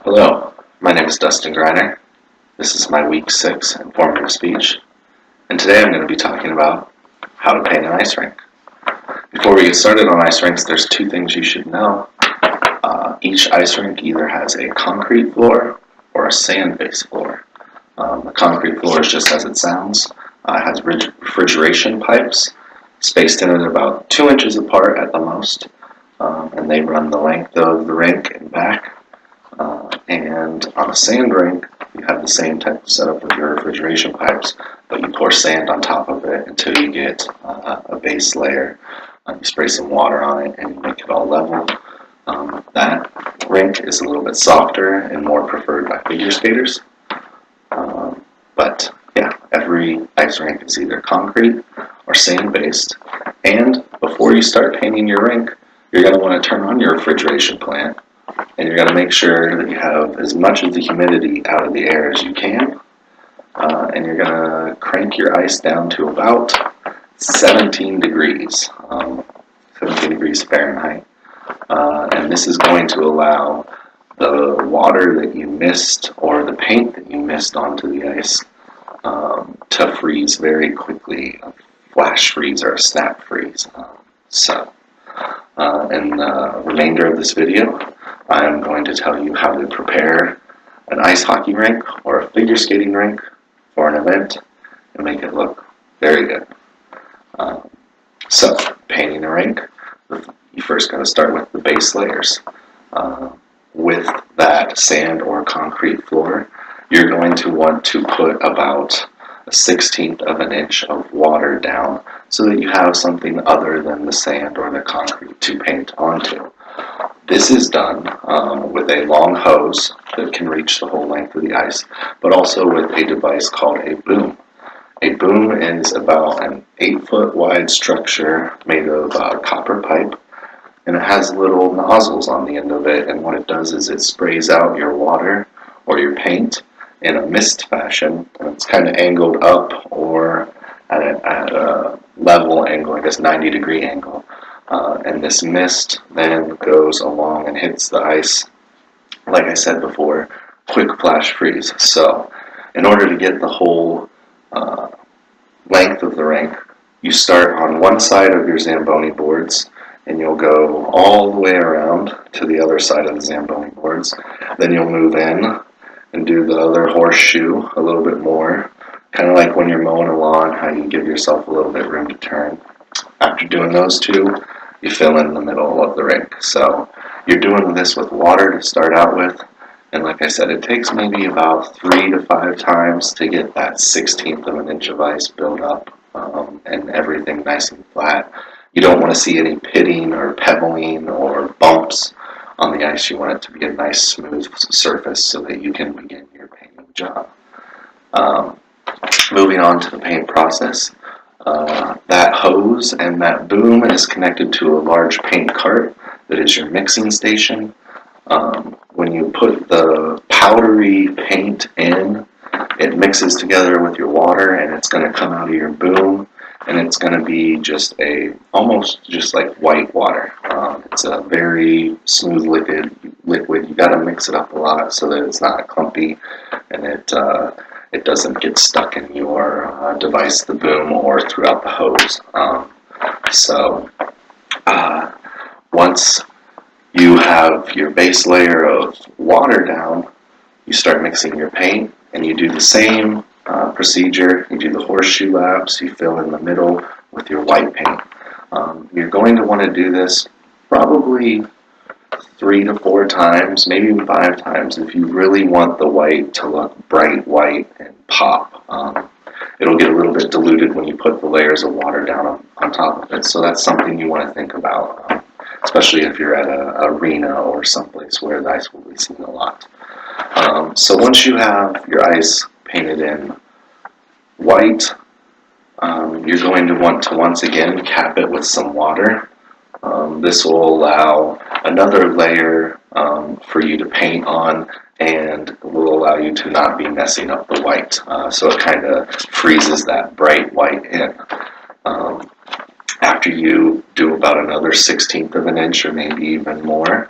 Hello, my name is Dustin Greiner. This is my week 6 informative speech, and today I'm going to be talking about how to paint an ice rink. Before we get started on ice rinks, there's two things you should know. Each ice rink either has a concrete floor or a sand-based floor. The concrete floor is just as it sounds. It has refrigeration pipes spaced in at about 2 inches apart at the most, and they run the length of the rink and back. And on a sand rink, you have the same type of setup with your refrigeration pipes, but you pour sand on top of it until you get a base layer. You spray some water on it and you make it all level. That rink is a little bit softer and more preferred by figure skaters. But yeah, every ice rink is either concrete or sand-based. And before you start painting your rink, you're going to want to turn on your refrigeration plant. And you're going to make sure that you have as much of the humidity out of the air as you can. And you're going to crank your ice down to about 17 degrees, 17 degrees Fahrenheit. And this is going to allow the water that you missed or the paint that you missed onto the ice to freeze very quickly, a flash freeze or a snap freeze. In the remainder of this video, I'm going to tell you how to prepare an ice hockey rink or a figure skating rink for an event and make it look very good. So, painting a rink, you first got to start with the base layers. With that sand or concrete floor, you're going to want to put about a 1/16 of an inch of water down so that you have something other than the sand or the concrete to paint onto. This is done with a long hose that can reach the whole length of the ice, but also with a device called a boom. A boom is about an 8-foot wide structure made of copper pipe, and it has little nozzles on the end of it, and what it does is it sprays out your water or your paint in a mist fashion, and it's kind of angled up or at a level angle, I guess 90-degree angle. And this mist then goes along and hits the ice, like I said before, quick flash freeze. So in order to get the whole length of the rink, you start on one side of your Zamboni boards and you'll go all the way around to the other side of the Zamboni boards. Then you'll move in and do the other horseshoe a little bit more, kind of like when you're mowing a lawn, how you give yourself a little bit room to turn. After doing those two, you fill in the middle of the rink. So you're doing this with water to start out with, and like I said, it takes maybe about 3 to 5 times to get that 1/16 of an inch of ice built up and everything nice and flat. You don't want to see any pitting or pebbling or bumps on the ice. You want it to be a nice smooth surface so that you can begin your painting job. Moving on to the paint process. That hose and that boom is connected to a large paint cart that is your mixing station. When you put the powdery paint in, it mixes together with your water and it's going to come out of your boom, and it's going to be almost just like white water. It's a very smooth liquid. You got to mix it up a lot so that it's not clumpy and it doesn't get stuck in your device, the boom, or throughout the hose. Once you have your base layer of water down, you start mixing your paint, and you do the same procedure. You do the horseshoe laps, you fill in the middle with your white paint. You're going to want to do this probably 3 to 4 times, maybe even 5 times, if you really want the white to look bright white and pop. It'll get a little bit diluted when you put the layers of water down on top of it, so that's something you want to think about, especially if you're at an arena or someplace where the ice will be seen a lot. So once you have your ice painted in white, you're going to want to once again cap it with some water. This will allow another layer for you to paint on, and will allow you to not be messing up the white. So it kind of freezes that bright white in. After you do about another 1/16 of an inch or maybe even more,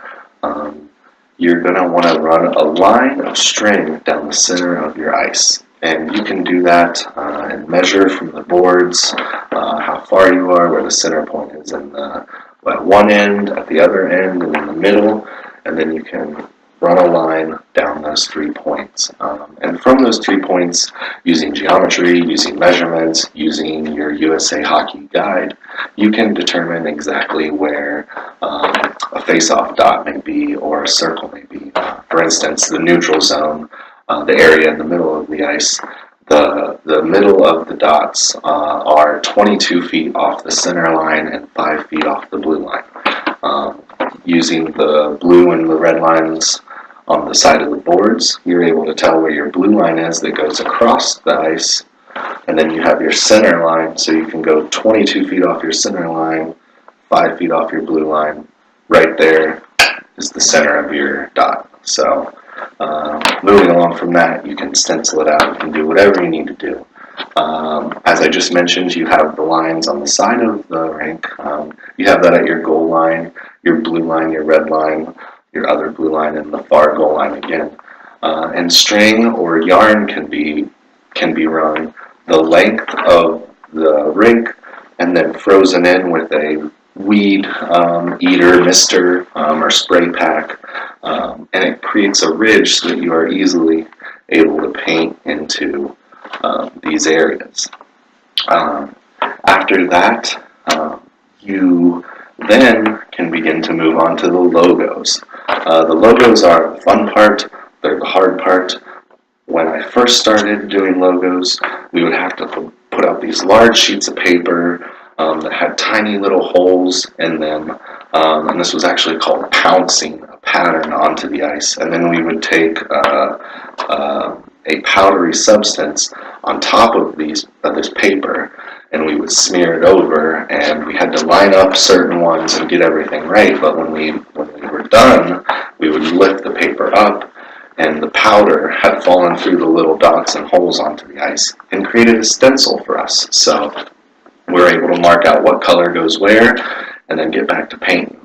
you're going to want to run a line of string down the center of your ice. And you can do that and measure from the boards how far you are, where the center point is at one end, at the other end, and in the middle. And then you can run a line down those 3 points. And from those 3 points, using geometry, using measurements, using your USA Hockey guide, you can determine exactly where a face-off dot may be or a circle may be. For instance, the neutral zone, the area in the middle of the ice, the middle of the dots are 22 feet off the center line and 5 feet off the blue line. Using the blue and the red lines on the side of the boards, you're able to tell where your blue line is that goes across the ice, and then you have your center line, so you can go 22 feet off your center line, 5 feet off your blue line. Right there is the center of your dot. So moving along from that, you can stencil it out, you can do whatever you need to do. As I just mentioned, you have the lines on the side of the rink. You have that at your goal line, your blue line, your red line, your other blue line, and the far goal line again. And string or yarn can be run the length of the rink and then frozen in with a weed eater, mister, or spray pack, and it creates a ridge so that you are easily able to paint into these areas. After that, you then can begin to move on to the logos. The logos are the fun part, they're the hard part. When I first started doing logos, we would have to put out these large sheets of paper that had tiny little holes in them, and this was actually called pouncing a pattern onto the ice. And then we would take a powdery substance on top of this paper, and we would smear it over, and we had to line up certain ones and get everything right. But when we were done, we would lift the paper up, and the powder had fallen through the little dots and holes onto the ice and created a stencil for us. So we're able to mark out what color goes where and then get back to painting.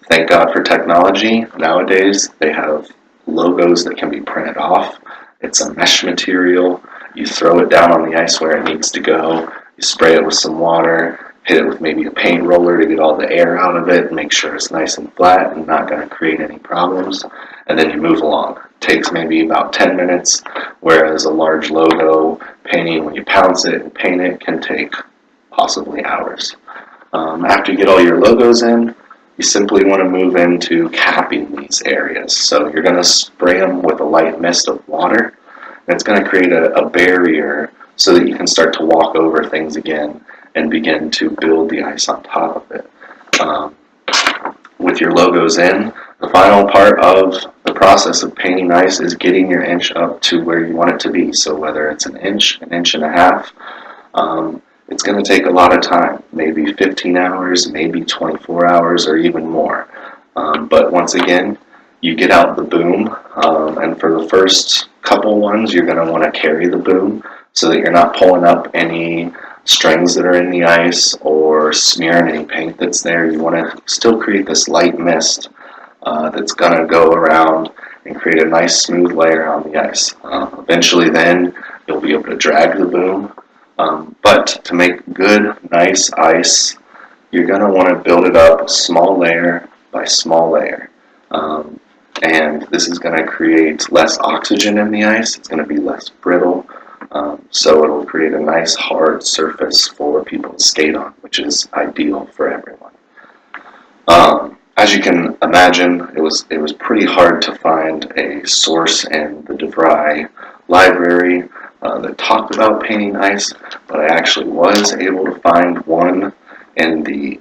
Thank God for technology. Nowadays, they have logos that can be printed off. It's a mesh material. You throw it down on the ice where it needs to go. You spray it with some water, hit it with maybe a paint roller to get all the air out of it, make sure it's nice and flat and not going to create any problems, and then you move along. It takes maybe about 10 minutes, whereas a large logo painting, when you pounce it and paint it, can take possibly hours. After you get all your logos in, you simply want to move into capping these areas. So you're going to spray them with a light mist of water, and it's going to create a barrier so that you can start to walk over things again and begin to build the ice on top of it. With your logos in, the final part of the process of painting ice is getting your inch up to where you want it to be. So whether it's an inch and a half, it's going to take a lot of time, maybe 15 hours, maybe 24 hours, or even more. But once again, you get out the boom, and for the first couple ones, you're going to want to carry the boom so that you're not pulling up any strings that are in the ice or smearing any paint that's there. You want to still create this light mist that's going to go around and create a nice smooth layer on the ice. Eventually then, you'll be able to drag the boom. But to make good, nice ice, you're going to want to build it up small layer by small layer. And this is going to create less oxygen in the ice. It's going to be less brittle. So it'll create a nice hard surface for people to skate on, which is ideal for everyone. As you can imagine, it was pretty hard to find a source in the DeVry library that talked about painting ice, but I actually was able to find one in the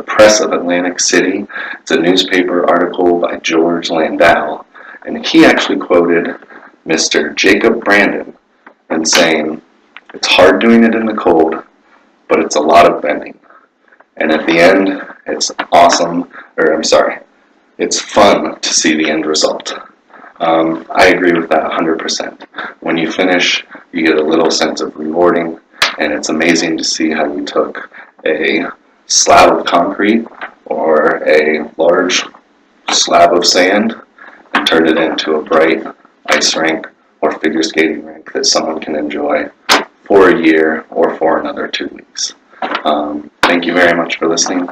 Press of Atlantic City. It's a newspaper article by George Landau, and he actually quoted Mr. Jacob Brandon and saying, "It's hard doing it in the cold, but it's a lot of bending. And at the end, it's it's fun to see the end result." I agree with that 100%. When you finish, you get a little sense of rewarding, and it's amazing to see how you took a slab of concrete or a large slab of sand and turn it into a bright ice rink or figure skating rink that someone can enjoy for a year or for another 2 weeks. Thank you very much for listening.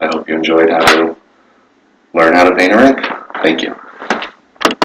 I hope you enjoyed how to learn how to paint a rink. Thank you.